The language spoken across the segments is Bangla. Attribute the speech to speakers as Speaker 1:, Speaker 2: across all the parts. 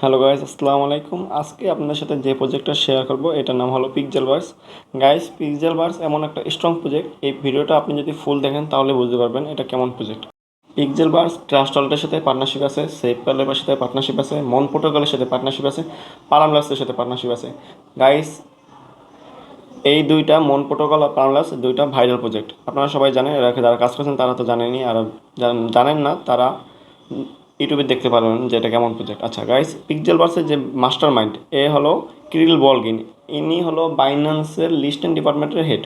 Speaker 1: হ্যালো গাইস, আসসালামু আলাইকুম। আজকে আপনাদের সাথে যে প্রজেক্টটা শেয়ার করব এটার নাম হলো পিক্সেলভার্স। গাইস, পিক্সেলভার্স এমন একটা স্ট্রং প্রজেক্ট, এই ভিডিওটা আপনি যদি ফুল দেখেন তাহলে বুঝতে পারবেন এটা কেমন প্রজেক্ট। পিক্সেলভার্স ট্রাস্ট ওয়ালেটের সাথে পার্টনারশিপ আছে, সেভ প্যালের সাথে পার্টনারশিপ আছে, মন প্রোটোকলের সাথে পার্টনারশিপ আছে, পারামলাসের সাথে পার্টনারশিপ আছে। গাইস, এই দুইটা মন প্রোটোকল আর পারামলাস দুইটা ভাইরাল প্রজেক্ট। আপনারা সবাই জানেন, এরা যারা কাজ করছেন তারা তো জানেনই, আর যারা জানেন না তারা ইউটিউবে দেখতে পারবেন যে এটা কেমন প্রজেক্ট। আচ্ছা গাইস, পিক্সেলভার্সের যে মাস্টার মাইন্ড এ হলো কিরিল বলগিন। ইনি হলো বাইন্যান্সের লিস্টেন ডিপার্টমেন্টের হেড।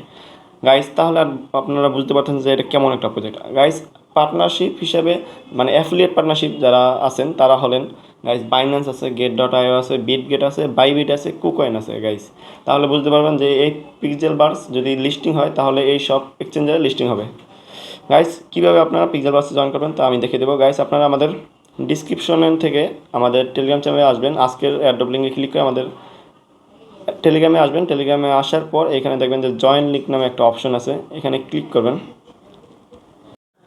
Speaker 1: গাইস, তাহলে আর আপনারা বুঝতে পারছেন যে এটা কেমন একটা প্রজেক্ট। গাইস, পার্টনারশিপ হিসেবে মানে অ্যাফিলিয়েট পার্টনারশিপ যারা আছেন তারা হলেন গাইস বাইন্যান্স আছে, গেট.আইও আছে, বিটগেট আছে, বাইবিট আছে, কুকয়েন আছে। গাইস, তাহলে বুঝতে পারবেন যে এই পিক্সেলভার্স যদি লিস্টিং হয় তাহলে এই সব এক্সচেঞ্জারে লিস্টিং হবে। গাইস, কীভাবে আপনারা পিক্সেলভার্সে জয়েন করবেন তা আমি দেখিয়ে দেবো। গাইস, আপনারা আমাদের ডিসক্রিপশন থেকে আমাদের টেলিগ্রাম চ্যানেলে আসবেন, আজকের অ্যাড্রপ লিঙ্কে ক্লিক করে আমাদের টেলিগ্রামে আসবেন। টেলিগ্রামে আসার পর এখানে দেখবেন যে জয়েন লিঙ্ক নামে একটা অপশন আছে, এখানে ক্লিক করবেন।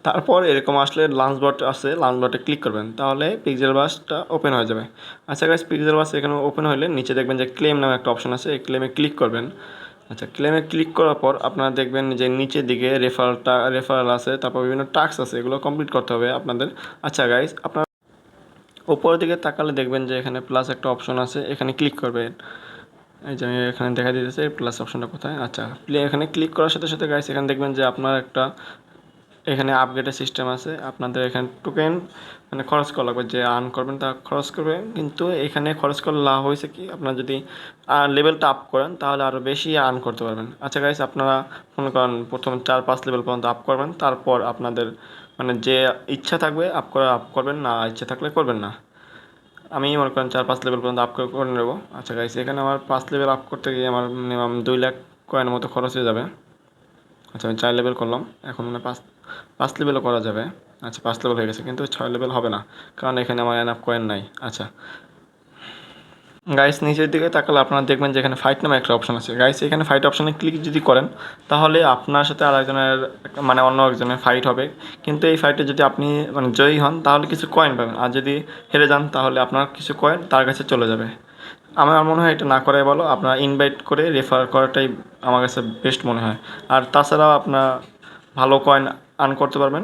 Speaker 1: তারপর এরকম আসলে লাঞ্চ বট আছে, লাঞ্চ বটে ক্লিক করবেন, তাহলে পিক্সেলভার্সটা ওপেন হয়ে যাবে। আচ্ছা গাইস, পিক্সেলভার্স এখানে ওপেন হলে নিচে দেখবেন যে ক্লেম নামে একটা অপশন আছে, এই ক্লেমে ক্লিক করবেন। আচ্ছা, ক্লেমে ক্লিক করার পর আপনারা দেখবেন যে নিচের দিকে রেফারেল আছে, তারপর বিভিন্ন টাস্ক আছে, এগুলো কমপ্লিট করতে হবে আপনাদের। আচ্ছা গাইস, আপনারা উপরের দিকে তাকালে দেখবেন যে এখানে প্লাস একটা অপশন আছে, এখানে ক্লিক করবেন। এই যে এখানে দেখা দিতেছে প্লাস অপশনটা কোথায়। আচ্ছা, এখানে ক্লিক করার সাথে সাথে গাইস এখানে দেখবেন যে আপনার একটা এখানে আপগ্রেডের সিস্টেম আছে। আপনাদের এখানে টোকেন মানে খরচ করা লাগবে, যে আর্ন করবেন তা খরচ করবে, কিন্তু এখানে খরচ করলে লাভ হয়েছে কি, আপনারা যদি লেভেলটা আপ করেন তাহলে আরও বেশি আর্ন করতে পারবেন। আচ্ছা গাইস, আপনারা মনে করেন প্রথম 4-5 লেভেল পর্যন্ত আপ করবেন, তারপর আপনাদের মানে যে ইচ্ছা থাকবে আপ করবেন, না ইচ্ছা থাকলে করবেন না। আমি মনে করেন 4-5 লেভেল পর্যন্ত আপ করে নেবো। আচ্ছা গাইস, এখানে আমার 5 লেভেল আপ করতে গিয়ে আমার মিনিমাম 2 লাখ কয়েনের মতো খরচ হয়ে যাবে। আচ্ছা, আমি 4 লেভেল করলাম, এখন মানে 5 লেভেলও করা যাবে। আচ্ছা, 5 লেভেল হয়ে গেছে, কিন্তু 6 লেভেল হবে না, কারণ এখানে আমার এনাফ কয়েন নাই। আচ্ছা গাইস, নিচের দিকে তাকালে আপনারা দেখবেন যে এখানে ফাইট নামে একটা অপশন আছে। গাইস, এখানে ফাইট অপশনে ক্লিক যদি করেন তাহলে আপনার সাথে আর একজনের মানে অন্য একজনের ফাইট হবে, কিন্তু এই ফাইটে যদি আপনি মানে জয়ী হন তাহলে কিছু কয়েন পাবেন, আর যদি হেরে যান তাহলে আপনার কিছু কয়েন তার কাছে চলে যাবে। আমার মনে হয় এটা না করাই ভালো, আপনার ইনভাইট করে রেফার করাটাই আমার কাছে বেস্ট মনে হয়। আর তাছাড়াও আপনার ভালো কয়েন আর্ন করতে পারবেন।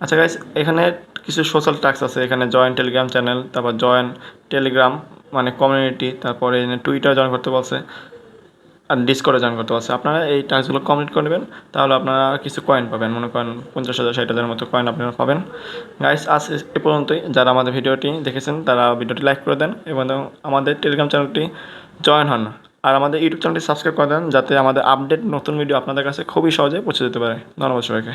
Speaker 1: আচ্ছা গাইস, এখানে কিছু সোশ্যাল টাস্ক আছে, এখানে জয়েন টেলিগ্রাম চ্যানেল, তারপর জয়েন টেলিগ্রাম মানে কমিউনিটি, তারপরে টুইটার জয়েন করতে বলছে, আর ডিসকর্ডে জয়েন করতে বলছে। আপনারা এই টাস্কগুলো কমপ্লিট করে নেবেন, তাহলে আপনারা কিছু কয়েন পাবেন, মনে করেন 50,000 60,000 মতো কয়েন আপনারা পাবেন। গাইস, আজ এ পর্যন্তই। যারা আমাদের ভিডিওটি দেখেছেন তারা ভিডিওটি লাইক করে দেন এবং আমাদের টেলিগ্রাম চ্যানেলটি জয়েন হন, আর আমাদের ইউটিউব চ্যানেলটি সাবস্ক্রাইব করে দেন, যাতে আমাদের আপডেট নতুন ভিডিও আপনাদের কাছে খুবই সহজে পৌঁছে যেতে পারে। ধন্যবাদ সবাইকে।